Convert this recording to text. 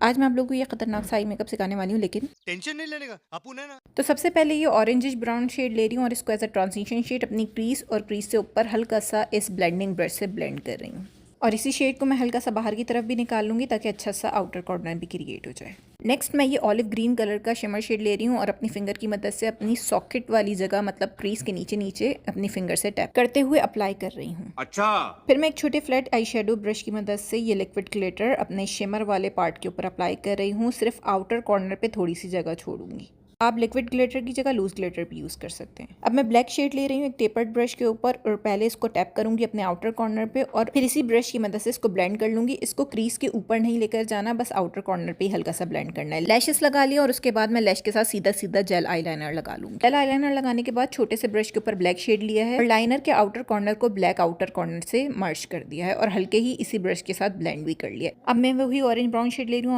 आज मैं आप लोगों को ये खतरनाक सा आई मेकअप सिखाने वाली हूँ, लेकिन टेंशन नहीं लेने का अपुन है ना। तो सबसे पहले ये ऑरेंजिश ब्राउन शेड ले रही हूँ और इसको एज अ ट्रांजिशन शेड अपनी क्रीज और क्रीज से ऊपर हल्का सा इस ब्लेंडिंग ब्रश से ब्लेंड कर रही हूँ। और इसी शेड को मैं हल्का सा बाहर की तरफ भी निकाल लूंगी ताकि अच्छा सा आउटर कॉर्नर भी क्रिएट हो जाए। नेक्स्ट मैं ये ऑलिव ग्रीन कलर का शिमर शेड ले रही हूँ और अपनी फिंगर की मदद से अपनी सॉकेट वाली जगह मतलब क्रीज के नीचे नीचे अपनी फिंगर से टैप करते हुए अप्लाई कर रही हूँ। अच्छा। फिर मैं एक छोटे फ्लैट आई शेडो ब्रश की मदद से ये लिक्विड ग्लिटर अपने शिमर वाले पार्ट के ऊपर अप्लाई कर रही हूँ। सिर्फ आउटर कॉर्नर पे थोड़ी सी जगह छोड़ूंगी। आप लिक्विड ग्लिटर की जगह लूज ग्लिटर भी यूज़ कर सकते हैं। अब मैं ब्लैक शेड ले रही हूँ एक टेपर्ड ब्रश के ऊपर और पहले इसको टैप करूंगी अपने आउटर कॉर्नर पे और फिर इसी ब्रश की मदद से इसको ब्लेंड कर लूंगी। इसको क्रीज के ऊपर नहीं लेकर जाना, बस आउटर कॉर्नर पे ही हल्का सा ब्लेंड करना है। लैशेस लगा लिया और उसके बाद मैं लैश के साथ सीधा सीधा जेल आईलाइनर लगा लूंगी। जेल आईलाइनर लगाने के बाद छोटे से ब्रश के ऊपर ब्लैक शेड लिया है और लाइनर के आउटर कॉर्नर को ब्लैक आउटर कॉर्नर से मर्ज कर दिया है और हल्के ही इसी ब्रश के साथ ब्लेंड भी कर लिया। अब मैं वही ऑरेंज ब्राउन शेड ले रही हूँ